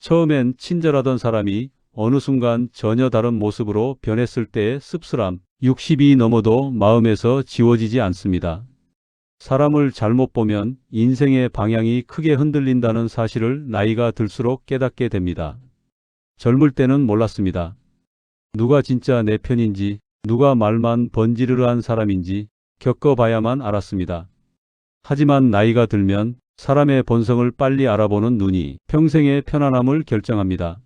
처음엔 친절하던 사람이 어느 순간 전혀 다른 모습으로 변했을 때의 씁쓸함, 60이 넘어도 마음에서 지워지지 않습니다. 사람을 잘못 보면 인생의 방향이 크게 흔들린다는 사실을 나이가 들수록 깨닫게 됩니다. 젊을 때는 몰랐습니다. 누가 진짜 내 편인지, 누가 말만 번지르르한 사람인지 겪어봐야만 알았습니다. 하지만 나이가 들면 사람의 본성을 빨리 알아보는 눈이 평생의 편안함을 결정합니다.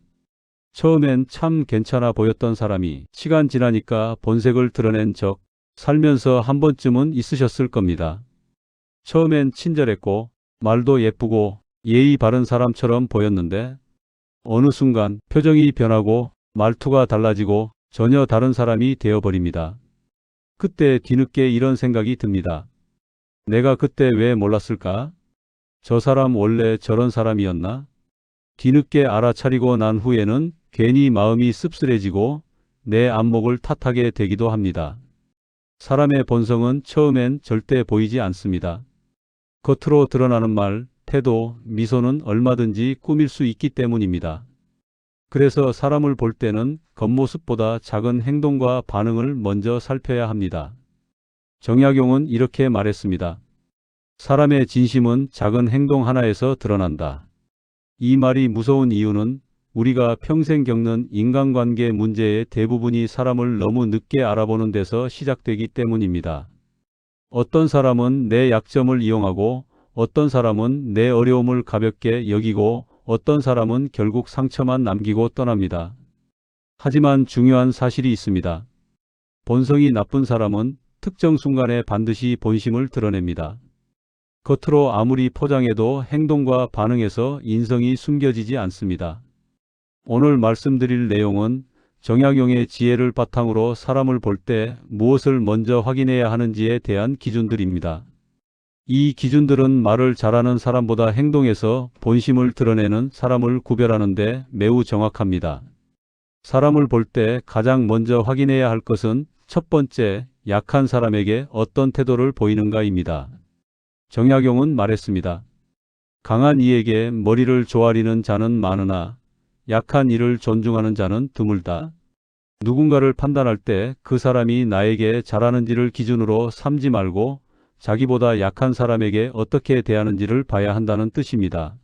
처음엔 참 괜찮아 보였던 사람이 시간 지나니까 본색을 드러낸 적 살면서 한 번쯤은 있으셨을 겁니다. 처음엔 친절했고 말도 예쁘고 예의 바른 사람처럼 보였는데 어느 순간 표정이 변하고 말투가 달라지고 전혀 다른 사람이 되어버립니다. 그때 뒤늦게 이런 생각이 듭니다. 내가 그때 왜 몰랐을까? 저 사람 원래 저런 사람이었나? 뒤늦게 알아차리고 난 후에는 괜히 마음이 씁쓸해지고 내 안목을 탓하게 되기도 합니다. 사람의 본성은 처음엔 절대 보이지 않습니다. 겉으로 드러나는 말, 태도, 미소는 얼마든지 꾸밀 수 있기 때문입니다. 그래서 사람을 볼 때는 겉모습보다 작은 행동과 반응을 먼저 살펴야 합니다. 정약용은 이렇게 말했습니다. 사람의 진심은 작은 행동 하나에서 드러난다. 이 말이 무서운 이유는 우리가 평생 겪는 인간관계 문제의 대부분이 사람을 너무 늦게 알아보는 데서 시작되기 때문입니다. 어떤 사람은 내 약점을 이용하고 어떤 사람은 내 어려움을 가볍게 여기고 어떤 사람은 결국 상처만 남기고 떠납니다. 하지만 중요한 사실이 있습니다. 본성이 나쁜 사람은 특정 순간에 반드시 본심을 드러냅니다. 겉으로 아무리 포장해도 행동과 반응에서 인성이 숨겨지지 않습니다. 오늘 말씀드릴 내용은 정약용의 지혜를 바탕으로 사람을 볼 때 무엇을 먼저 확인해야 하는지에 대한 기준들입니다. 이 기준들은 말을 잘하는 사람보다 행동에서 본심을 드러내는 사람을 구별하는 데 매우 정확합니다. 사람을 볼 때 가장 먼저 확인해야 할 것은 첫 번째, 약한 사람에게 어떤 태도를 보이는가입니다. 정약용은 말했습니다. 강한 이에게 머리를 조아리는 자는 많으나 약한 이를 존중하는 자는 드물다. 누군가를 판단할 때 그 사람이 나에게 잘하는지를 기준으로 삼지 말고 자기보다 약한 사람에게 어떻게 대하는지를 봐야 한다는 뜻입니다.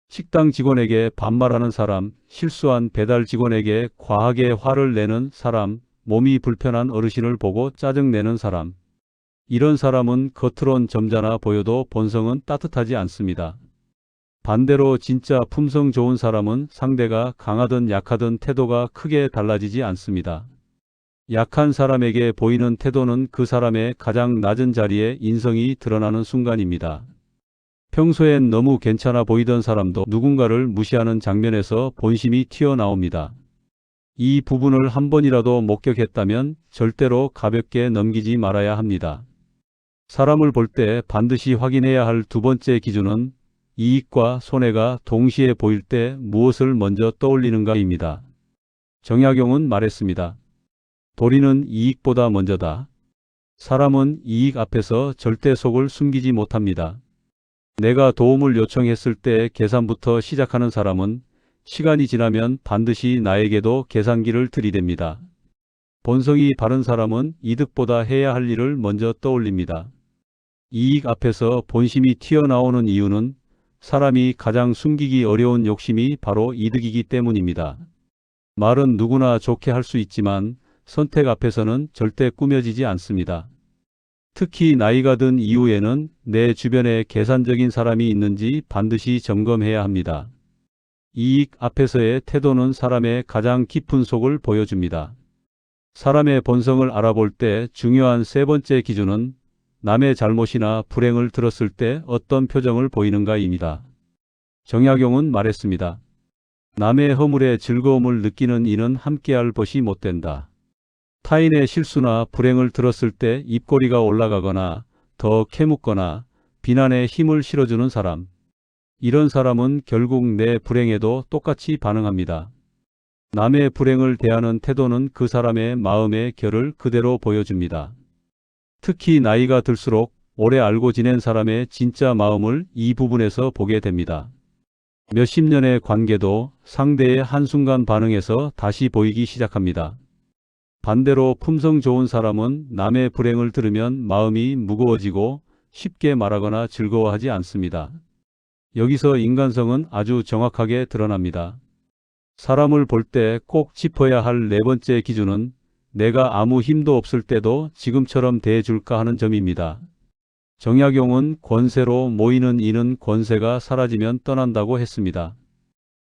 식당 직원에게 반말하는 사람, 실수한 배달 직원에게 과하게 화를 내는 사람, 몸이 불편한 어르신을 보고 짜증내는 사람. 이런 사람은 겉으론 점잖아 보여도 본성은 따뜻하지 않습니다. 반대로 진짜 품성 좋은 사람은 상대가 강하든 약하든 태도가 크게 달라지지 않습니다. 약한 사람에게 보이는 태도는 그 사람의 가장 낮은 자리에 인성이 드러나는 순간입니다. 평소엔 너무 괜찮아 보이던 사람도 누군가를 무시하는 장면에서 본심이 튀어나옵니다. 이 부분을 한 번이라도 목격했다면 절대로 가볍게 넘기지 말아야 합니다. 사람을 볼 때 반드시 확인해야 할 두 번째 기준은 이익과 손해가 동시에 보일 때 무엇을 먼저 떠올리는가입니다. 정약용은 말했습니다. 도리는 이익보다 먼저다. 사람은 이익 앞에서 절대 속을 숨기지 못합니다. 내가 도움을 요청했을 때 계산부터 시작하는 사람은 시간이 지나면 반드시 나에게도 계산기를 들이댑니다. 본성이 바른 사람은 이득보다 해야 할 일을 먼저 떠올립니다. 이익 앞에서 본심이 튀어나오는 이유는 사람이 가장 숨기기 어려운 욕심이 바로 이득이기 때문입니다. 말은 누구나 좋게 할 수 있지만 선택 앞에서는 절대 꾸며지지 않습니다. 특히 나이가 든 이후에는 내 주변에 계산적인 사람이 있는지 반드시 점검해야 합니다. 이익 앞에서의 태도는 사람의 가장 깊은 속을 보여줍니다. 사람의 본성을 알아볼 때 중요한 세 번째 기준은 남의 잘못이나 불행을 들었을 때 어떤 표정을 보이는가입니다. 정약용은 말했습니다. 남의 허물에 즐거움을 느끼는 이는 함께할 벗이 못된다. 타인의 실수나 불행을 들었을 때 입꼬리가 올라가거나 더 캐묻거나 비난에 힘을 실어주는 사람. 이런 사람은 결국 내 불행에도 똑같이 반응합니다. 남의 불행을 대하는 태도는 그 사람의 마음의 결을 그대로 보여줍니다. 특히 나이가 들수록 오래 알고 지낸 사람의 진짜 마음을 이 부분에서 보게 됩니다. 몇십 년의 관계도 상대의 한순간 반응에서 다시 보이기 시작합니다. 반대로 품성 좋은 사람은 남의 불행을 들으면 마음이 무거워지고 쉽게 말하거나 즐거워하지 않습니다. 여기서 인간성은 아주 정확하게 드러납니다. 사람을 볼 때 꼭 짚어야 할 네 번째 기준은 내가 아무 힘도 없을 때도 지금처럼 대해줄까 하는 점입니다. 정약용은 권세로 모이는 이는 권세가 사라지면 떠난다고 했습니다.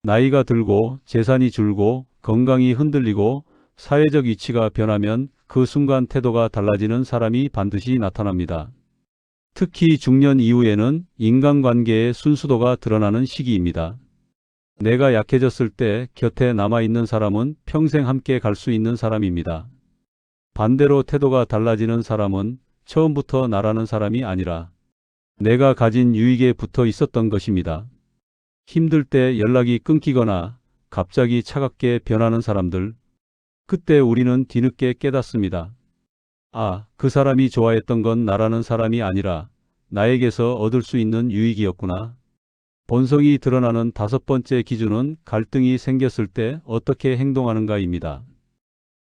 나이가 들고 재산이 줄고 건강이 흔들리고 사회적 위치가 변하면 그 순간 태도가 달라지는 사람이 반드시 나타납니다. 특히 중년 이후에는 인간관계의 순수도가 드러나는 시기입니다. 내가 약해졌을 때 곁에 남아있는 사람은 평생 함께 갈 수 있는 사람입니다. 반대로 태도가 달라지는 사람은 처음부터 나라는 사람이 아니라 내가 가진 유익에 붙어 있었던 것입니다. 힘들 때 연락이 끊기거나 갑자기 차갑게 변하는 사람들, 그때 우리는 뒤늦게 깨닫습니다. 아, 그 사람이 좋아했던 건 나라는 사람이 아니라 나에게서 얻을 수 있는 유익이었구나. 본성이 드러나는 다섯 번째 기준은 갈등이 생겼을 때 어떻게 행동하는가입니다.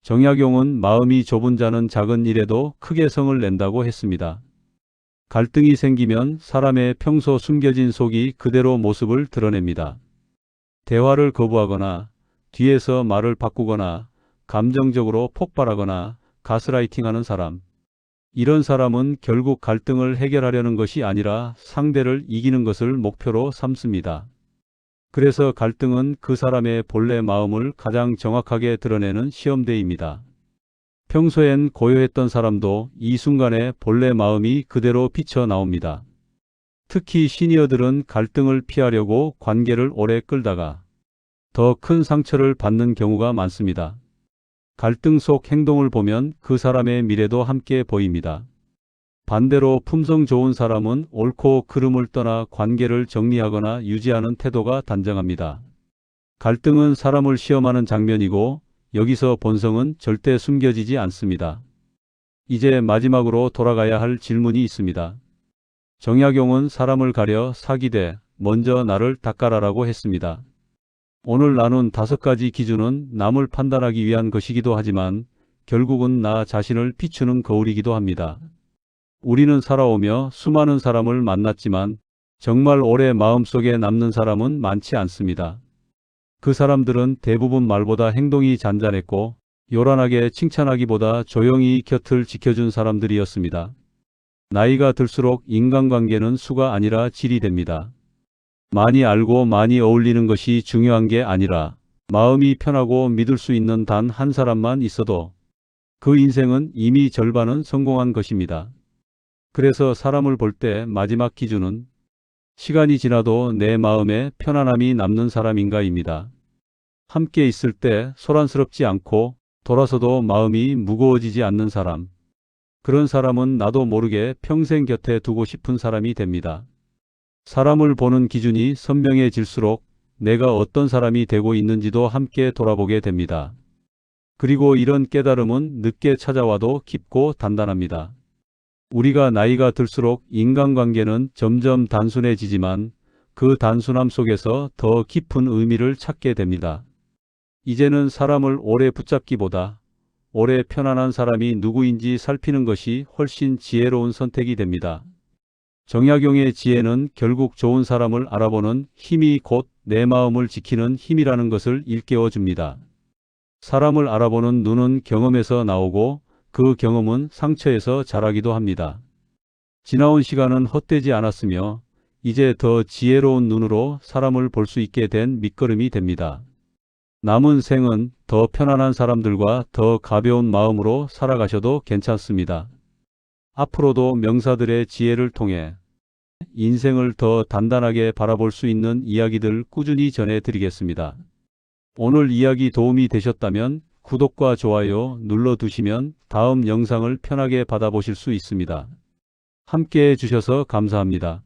정약용은 마음이 좁은 자는 작은 일에도 크게 성을 낸다고 했습니다. 갈등이 생기면 사람의 평소 숨겨진 속이 그대로 모습을 드러냅니다. 대화를 거부하거나 뒤에서 말을 바꾸거나 감정적으로 폭발하거나 가스라이팅하는 사람. 이런 사람은 결국 갈등을 해결하려는 것이 아니라 상대를 이기는 것을 목표로 삼습니다. 그래서 갈등은 그 사람의 본래 마음을 가장 정확하게 드러내는 시험대입니다. 평소엔 고요했던 사람도 이 순간에 본래 마음이 그대로 비쳐 나옵니다. 특히 시니어들은 갈등을 피하려고 관계를 오래 끌다가 더 큰 상처를 받는 경우가 많습니다. 갈등 속 행동을 보면 그 사람의 미래도 함께 보입니다. 반대로 품성 좋은 사람은 옳고 그름을 떠나 관계를 정리하거나 유지하는 태도가 단정합니다. 갈등은 사람을 시험하는 장면이고 여기서 본성은 절대 숨겨지지 않습니다. 이제 마지막으로 돌아가야 할 질문이 있습니다. 정약용은 사람을 가려 사귀되 먼저 나를 닦아라라고 했습니다. 오늘 나눈 다섯 가지 기준은 남을 판단하기 위한 것이기도 하지만 결국은 나 자신을 비추는 거울이기도 합니다. 우리는 살아오며 수많은 사람을 만났지만 정말 오래 마음속에 남는 사람은 많지 않습니다. 그 사람들은 대부분 말보다 행동이 잔잔했고 요란하게 칭찬하기보다 조용히 곁을 지켜준 사람들이었습니다. 나이가 들수록 인간관계는 수가 아니라 질이 됩니다. 많이 알고 많이 어울리는 것이 중요한 게 아니라 마음이 편하고 믿을 수 있는 단 한 사람만 있어도 그 인생은 이미 절반은 성공한 것입니다. 그래서 사람을 볼 때 마지막 기준은 시간이 지나도 내 마음에 편안함이 남는 사람인가입니다. 함께 있을 때 소란스럽지 않고 돌아서도 마음이 무거워지지 않는 사람. 그런 사람은 나도 모르게 평생 곁에 두고 싶은 사람이 됩니다. 사람을 보는 기준이 선명해질수록 내가 어떤 사람이 되고 있는지도 함께 돌아보게 됩니다. 그리고 이런 깨달음은 늦게 찾아와도 깊고 단단합니다. 우리가 나이가 들수록 인간관계는 점점 단순해지지만 그 단순함 속에서 더 깊은 의미를 찾게 됩니다. 이제는 사람을 오래 붙잡기보다 오래 편안한 사람이 누구인지 살피는 것이 훨씬 지혜로운 선택이 됩니다. 정약용의 지혜는 결국 좋은 사람을 알아보는 힘이 곧 내 마음을 지키는 힘이라는 것을 일깨워 줍니다. 사람을 알아보는 눈은 경험에서 나오고 그 경험은 상처에서 자라기도 합니다. 지나온 시간은 헛되지 않았으며 이제 더 지혜로운 눈으로 사람을 볼 수 있게 된 밑거름이 됩니다. 남은 생은 더 편안한 사람들과 더 가벼운 마음으로 살아가셔도 괜찮습니다. 앞으로도 명사들의 지혜를 통해 인생을 더 단단하게 바라볼 수 있는 이야기들 꾸준히 전해드리겠습니다. 오늘 이야기 도움이 되셨다면 구독과 좋아요 눌러두시면 다음 영상을 편하게 받아보실 수 있습니다. 함께 해주셔서 감사합니다.